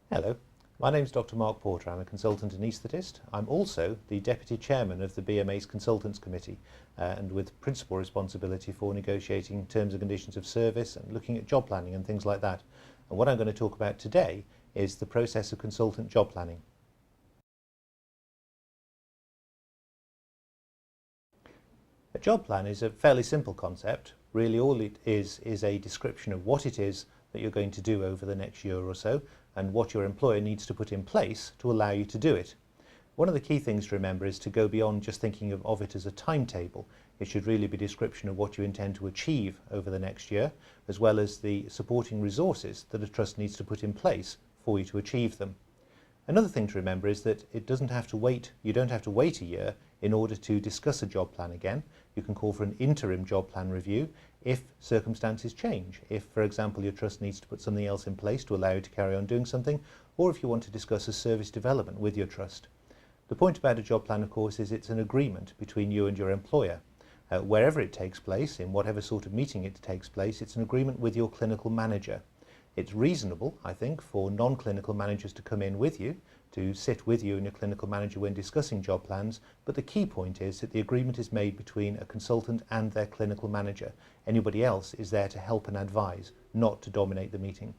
Hello, my name is Dr. Mark Porter. I'm a consultant anaesthetist. I'm also the Deputy Chairman of the BMA's Consultants Committee and with principal responsibility for negotiating terms and conditions of service and looking at job planning and things like that. And what I'm going to talk about today is the process of consultant job planning. A job plan is a fairly simple concept. Really all it is a description of what it is that you're going to do over the next year or so and what your employer needs to put in place to allow you to do it. One of the key things to remember is to go beyond just thinking of it as a timetable. It should really be a description of what you intend to achieve over the next year, as well as the supporting resources that a trust needs to put in place for you to achieve them. Another thing to remember is that you don't have to wait a year in order to discuss a job plan again. You can call for an interim job plan review if circumstances change. If, for example, your trust needs to put something else in place to allow you to carry on doing something, or if you want to discuss a service development with your trust. The point about a job plan, of course, is it's an agreement between you and your employer. Wherever it takes place, in whatever sort of meeting it takes place, it's an agreement with your clinical manager. It's reasonable, I think, for non-clinical managers to come in with you, to sit with you and your clinical manager when discussing job plans, but the key point is that the agreement is made between a consultant and their clinical manager. Anybody else is there to help and advise, not to dominate the meeting.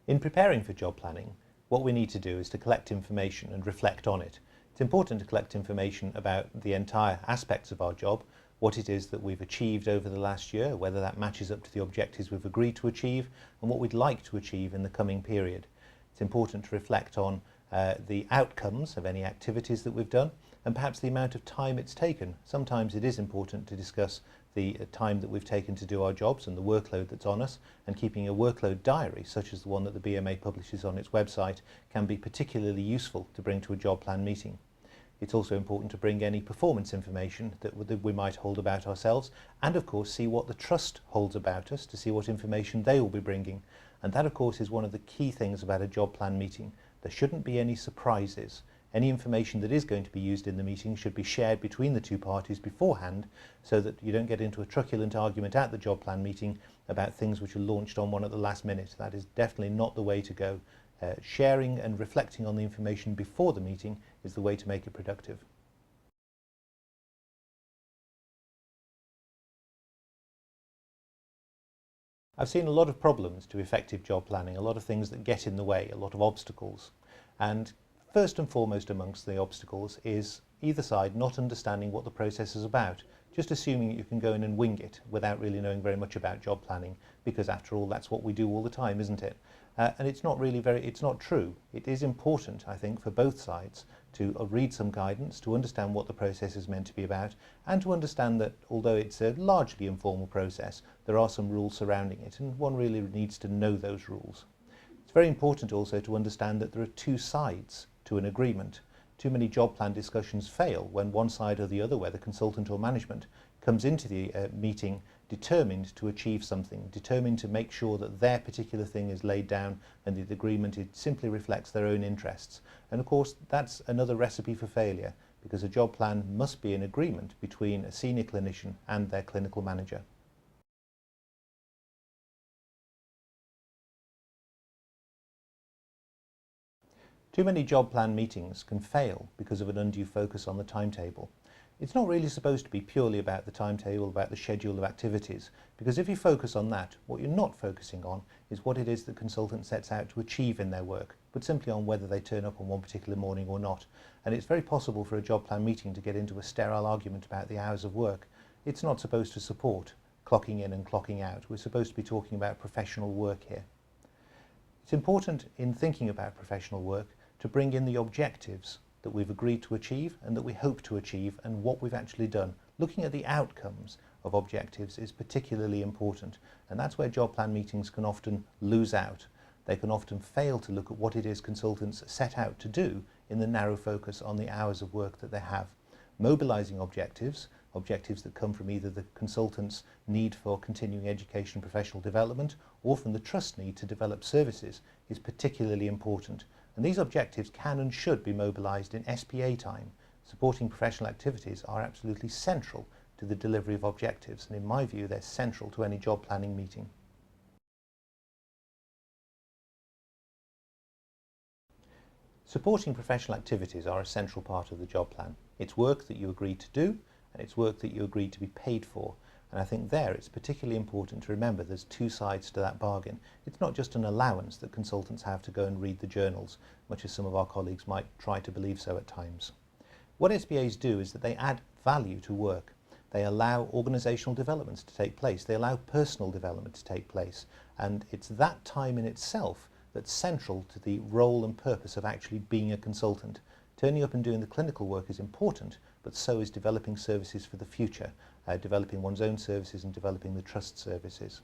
In preparing for job planning, what we need to do is to collect information and reflect on it. It's important to collect information about the entire aspects of our job, what it is that we've achieved over the last year, whether that matches up to the objectives we've agreed to achieve, and what we'd like to achieve in the coming period. It's important to reflect on the outcomes of any activities that we've done, and perhaps the amount of time it's taken. Sometimes it is important to discuss the time that we've taken to do our jobs and the workload that's on us, and keeping a workload diary, such as the one that the BMA publishes on its website, can be particularly useful to bring to a job plan meeting. It's also important to bring any performance information that we might hold about ourselves, and of course see what the trust holds about us, to see what information they will be bringing. And that of course is one of the key things about a job plan meeting. There shouldn't be any surprises. Any information that is going to be used in the meeting should be shared between the two parties beforehand, so that you don't get into a truculent argument at the job plan meeting about things which are launched on one at the last minute. That is definitely not the way to go. Sharing and reflecting on the information before the meeting is the way to make it productive. I've seen a lot of problems to effective job planning, a lot of things that get in the way, a lot of obstacles. And first and foremost amongst the obstacles is either side not understanding what the process is about, just assuming that you can go in and wing it without really knowing very much about job planning, because after all that's what we do all the time, isn't it? And it's not true. It is important, I think, for both sides to read some guidance, to understand what the process is meant to be about, and to understand that although it's a largely informal process, there are some rules surrounding it, and one really needs to know those rules. It's very important also to understand that there are two sides to an agreement. Too many job plan discussions fail when one side or the other, whether consultant or management, comes into the meeting determined to achieve something, determined to make sure that their particular thing is laid down and the agreement it simply reflects their own interests. And of course that's another recipe for failure, because a job plan must be an agreement between a senior clinician and their clinical manager. Too many job plan meetings can fail because of an undue focus on the timetable. It's not really supposed to be purely about the timetable, about the schedule of activities, because if you focus on that, what you're not focusing on is what it is the consultant sets out to achieve in their work, but simply on whether they turn up on one particular morning or not. And it's very possible for a job plan meeting to get into a sterile argument about the hours of work. It's not supposed to support clocking in and clocking out. We're supposed to be talking about professional work here. It's important in thinking about professional work to bring in the objectives that we've agreed to achieve and that we hope to achieve and what we've actually done. Looking at the outcomes of objectives is particularly important, and that's where job plan meetings can often lose out. They can often fail to look at what it is consultants set out to do in the narrow focus on the hours of work that they have. Mobilising objectives that come from either the consultant's need for continuing education and professional development or from the trust need to develop services, is particularly important. And these objectives can and should be mobilised in SPA time. Supporting professional activities are absolutely central to the delivery of objectives, and in my view they're central to any job planning meeting. Supporting professional activities are a central part of the job plan. It's work that you agree to do, and it's work that you agree to be paid for. And I think there it's particularly important to remember there's two sides to that bargain. It's not just an allowance that consultants have to go and read the journals, much as some of our colleagues might try to believe so at times. What SBAs do is that they add value to work. They allow organisational developments to take place. They allow personal development to take place. And it's that time in itself that's central to the role and purpose of actually being a consultant. Turning up and doing the clinical work is important, but so is developing services for the future, developing one's own services and developing the trust services.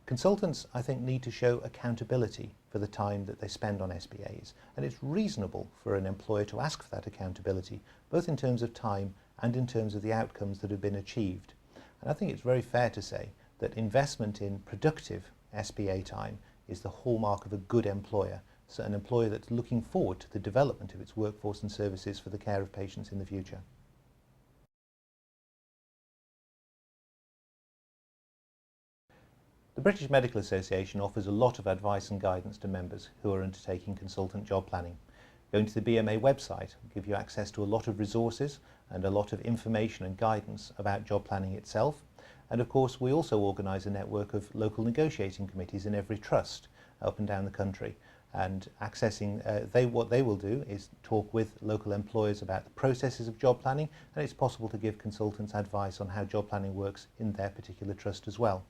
Consultants, I think, need to show accountability for the time that they spend on SBAs, and it's reasonable for an employer to ask for that accountability, both in terms of time and in terms of the outcomes that have been achieved. And I think it's very fair to say that investment in productive SBA time is the hallmark of a good employer, so an employer that's looking forward to the development of its workforce and services for the care of patients in the future. The British Medical Association offers a lot of advice and guidance to members who are undertaking consultant job planning. Going to the BMA website will give you access to a lot of resources and a lot of information and guidance about job planning itself. And of course we also organise a network of local negotiating committees in every trust up and down the country. And accessing, what they will do is talk with local employers about the processes of job planning, and it's possible to give consultants advice on how job planning works in their particular trust as well.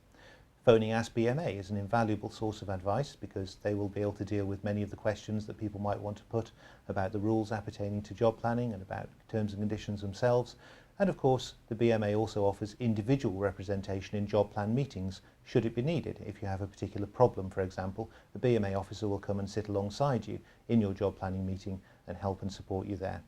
Phoning Ask BMA is an invaluable source of advice because they will be able to deal with many of the questions that people might want to put about the rules appertaining to job planning and about terms and conditions themselves. And of course, the BMA also offers individual representation in job plan meetings should it be needed. If you have a particular problem, for example, the BMA officer will come and sit alongside you in your job planning meeting and help and support you there.